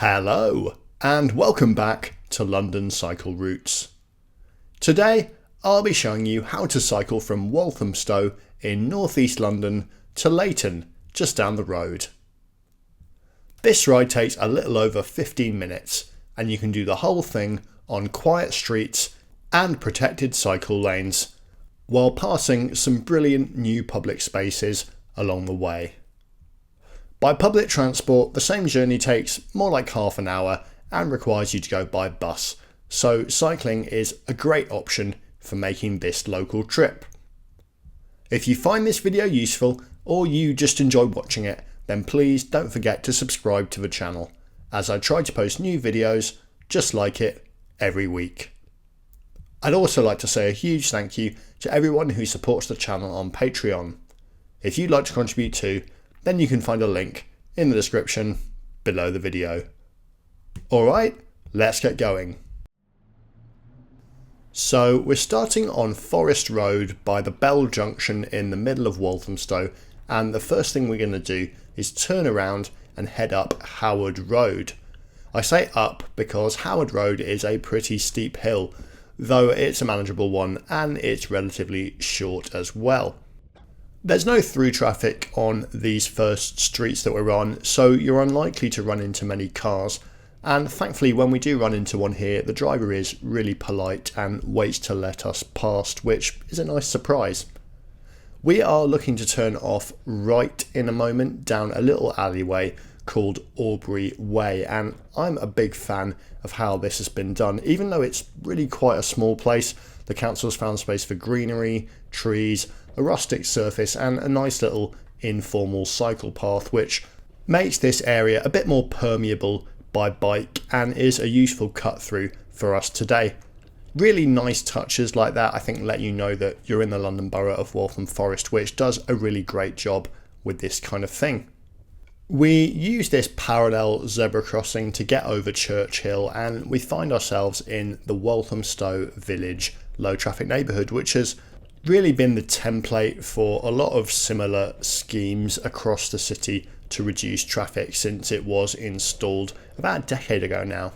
Hello and welcome back to London Cycle Routes. Today I'll be showing you how to cycle from Walthamstow in northeast London to Leyton, just down the road. This ride takes a little over 15 minutes and you can do the whole thing on quiet streets and protected cycle lanes while passing some brilliant new public spaces along the way. By public transport, the same journey takes more like half an hour and requires you to go by bus, so cycling is a great option for making this local trip. If you find this video useful or you just enjoy watching it, then please don't forget to subscribe to the channel, as I try to post new videos just like it every week. I'd also like to say a huge thank you to everyone who supports the channel on Patreon. If you'd like to contribute too, then you can find a link in the description below the video. Alright, let's get going. So we're starting on Forest Road by the Bell Junction in the middle of Walthamstow, and the first thing we're going to do is turn around and head up Howard Road. I say up because Howard Road is a pretty steep hill, though it's a manageable one and it's relatively short as well. There's no through traffic on these first streets that we're on, so you're unlikely to run into many cars, and thankfully when we do run into one here, the driver is really polite and waits to let us past, which is a nice surprise. We are looking to turn off right in a moment down a little alleyway called Aubrey Way, and I'm a big fan of how this has been done. Even though it's really quite a small place, the council's found space for greenery, trees, a rustic surface and a nice little informal cycle path, which makes this area a bit more permeable by bike and is a useful cut through for us today. Really nice touches like that I think let you know that you're in the London borough of Waltham Forest, which does a really great job with this kind of thing. We use this parallel zebra crossing to get over Churchill, and we find ourselves in the Walthamstow Village low traffic neighbourhood, which has really been the template for a lot of similar schemes across the city to reduce traffic since it was installed about a decade ago now.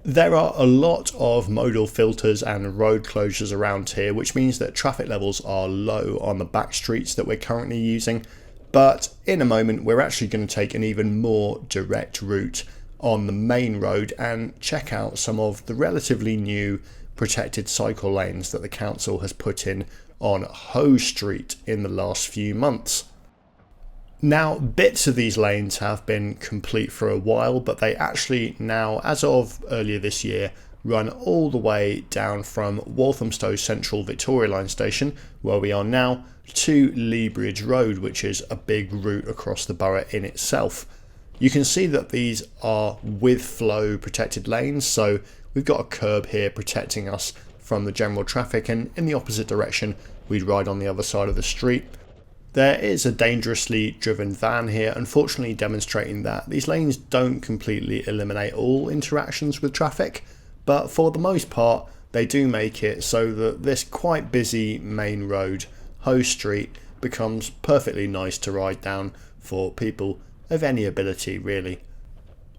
There are a lot of modal filters and road closures around here, which means that traffic levels are low on the back streets that we're currently using, but in a moment we're actually going to take an even more direct route on the main road and check out some of the relatively new protected cycle lanes that the council has put in on Hoe Street in the last few months. Now, bits of these lanes have been complete for a while, but they actually now, as of earlier this year, run all the way down from Walthamstow Central Victoria Line station, where we are now, to Lea Road, which is a big route across the borough in itself. You can see that these are with flow protected lanes, so we've got a curb here protecting us from the general traffic, and in the opposite direction we'd ride on the other side of the street. There is a dangerously driven van here, unfortunately demonstrating that these lanes don't completely eliminate all interactions with traffic, but for the most part they do make it so that this quite busy main road, Hoe Street, becomes perfectly nice to ride down for people of any ability really.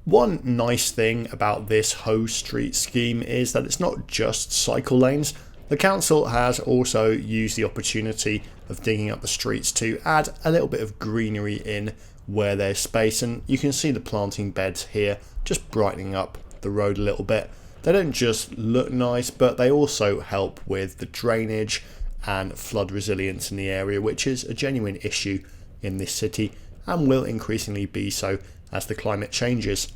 One nice thing about this Hoe Street scheme is that it's not just cycle lanes. The council has also used the opportunity of digging up the streets to add a little bit of greenery in where there's space, and you can see the planting beds here just brightening up the road a little bit. They don't just look nice, but they also help with the drainage and flood resilience in the area, which is a genuine issue in this city and will increasingly be so as the climate changes.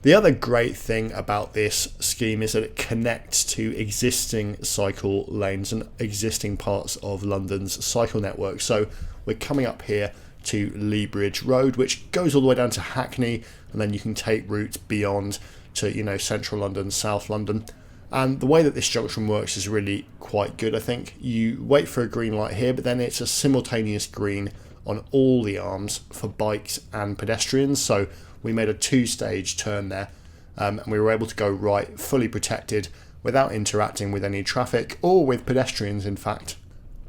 The other great thing about this scheme is that it connects to existing cycle lanes and existing parts of London's cycle network. So we're coming up here to Lea Road, which goes all the way down to Hackney, and then you can take routes beyond to, central London, South London. And the way that this junction works is really quite good, I think. You wait for a green light here, but then it's a simultaneous green on all the arms for bikes and pedestrians. So we made a two-stage turn there, and we were able to go right, fully protected, without interacting with any traffic or with pedestrians in fact.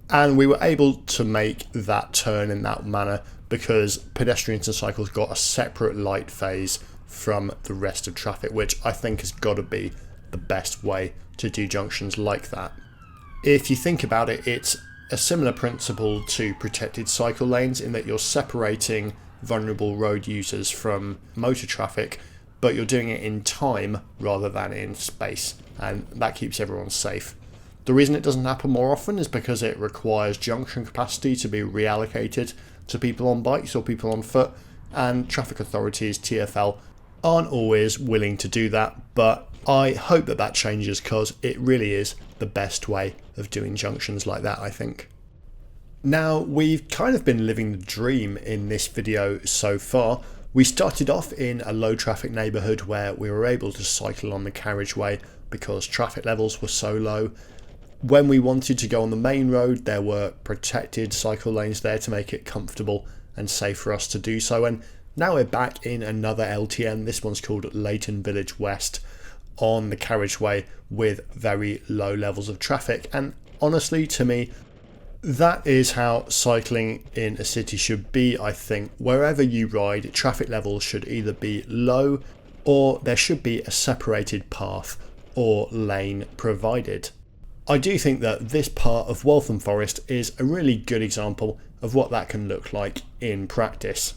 And we were able to make that turn in that manner because pedestrians and cycles got a separate light phase from the rest of traffic, which I think has got to be the best way to do junctions like that. If you think about it, it's a similar principle to protected cycle lanes in that you're separating vulnerable road users from motor traffic, but you're doing it in time rather than in space, and that keeps everyone safe. The reason it doesn't happen more often is because it requires junction capacity to be reallocated to people on bikes or people on foot, and traffic authorities, TfL, aren't always willing to do that, but I hope that that changes because it really is the best way of doing junctions like that, I think. Now, we've kind of been living the dream in this video so far. We started off in a low traffic neighbourhood where we were able to cycle on the carriageway because traffic levels were so low. When we wanted to go on the main road, there were protected cycle lanes there to make it comfortable and safe for us to do so. And now we're back in another LTN. This one's called Leyton Village West, on the carriageway with very low levels of traffic. And honestly, to me, that is how cycling in a city should be, I think. Wherever you ride, traffic levels should either be low or there should be a separated path or lane provided. I do think that this part of Waltham Forest is a really good example of what that can look like in practice.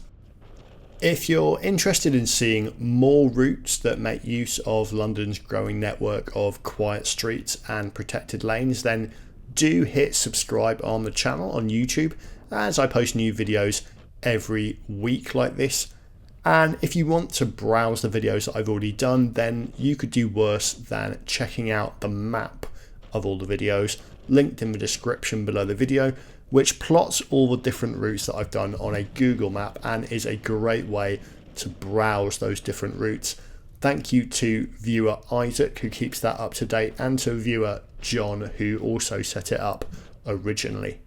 If you're interested in seeing more routes that make use of London's growing network of quiet streets and protected lanes, then do hit subscribe on the channel on YouTube, as I post new videos every week like this. And if you want to browse the videos that I've already done, then you could do worse than checking out the map of all the videos linked in the description below the video, which plots all the different routes that I've done on a Google map and is a great way to browse those different routes. Thank you to viewer Isaac, who keeps that up to date, and to viewer John, who also set it up originally.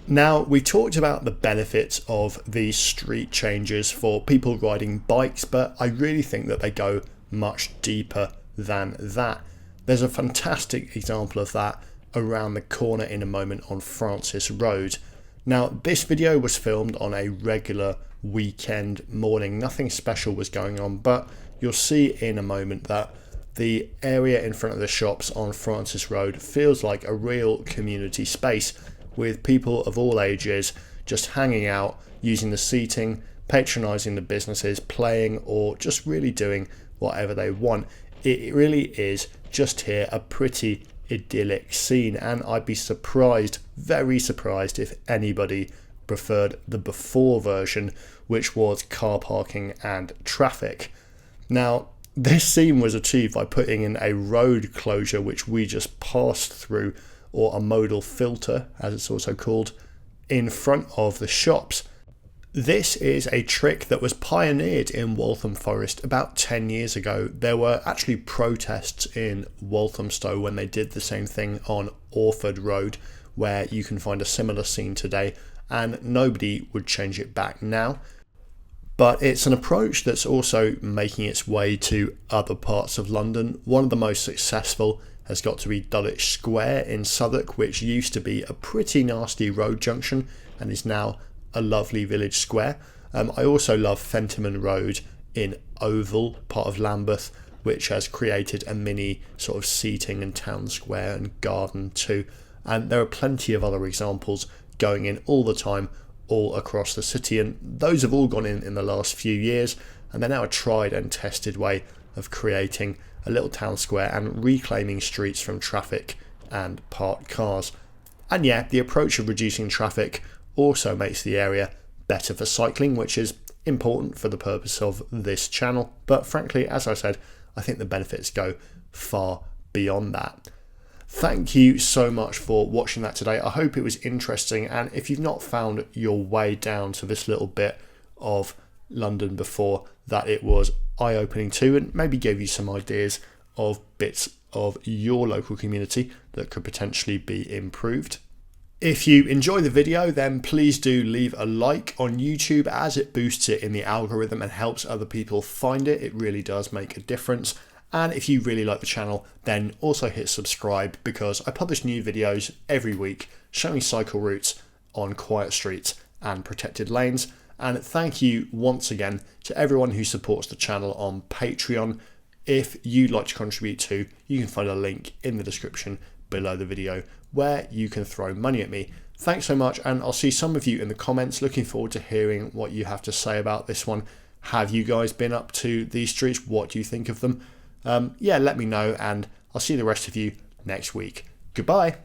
Now, we talked about the benefits of these street changes for people riding bikes, but I really think that they go much deeper than that. There's a fantastic example of that around the corner in a moment on Francis Road. Now, this video was filmed on a regular weekend morning. Nothing special was going on, but you'll see in a moment that the area in front of the shops on Francis Road feels like a real community space, with people of all ages just hanging out, using the seating, patronising the businesses, playing, or just really doing whatever they want. It really is just here a pretty idyllic scene, and I'd be surprised, very surprised, if anybody preferred the before version, which was car parking and traffic. Now, this scene was achieved by putting in a road closure, which we just passed through, or a modal filter, as it's also called, in front of the shops. This is a trick that was pioneered in Waltham Forest about 10 years ago. There were actually protests in Walthamstow when they did the same thing on Orford Road, where you can find a similar scene today, and nobody would change it back now. But it's an approach that's also making its way to other parts of London. One of the most successful has got to be Dulwich Square in Southwark, which used to be a pretty nasty road junction and is now a lovely village square. I also love Fentiman Road in Oval, part of Lambeth, which has created a mini sort of seating and town square and garden too. And there are plenty of other examples going in all the time, all across the city, and those have all gone in the last few years, and they're now a tried and tested way of creating a little town square and reclaiming streets from traffic and parked cars. And yeah, the approach of reducing traffic also makes the area better for cycling, which is important for the purpose of this channel. But frankly, as I said, I think the benefits go far beyond that. Thank you so much for watching that today. I hope it was interesting, and if you've not found your way down to this little bit of London before, that it was eye-opening too, and maybe gave you some ideas of bits of your local community that could potentially be improved. If you enjoy the video, then please do leave a like on YouTube, as it boosts it in the algorithm and helps other people find it. It really does make a difference. And if you really like the channel, then also hit subscribe, because I publish new videos every week showing cycle routes on quiet streets and protected lanes. And thank you once again to everyone who supports the channel on Patreon. If you'd like to contribute too, you can find a link in the description below the video where you can throw money at me. Thanks so much, and I'll see some of you in the comments. Looking forward to hearing what you have to say about this one. Have you guys been up to these streets? What do you think of them? Yeah, let me know, and I'll see the rest of you next week. Goodbye.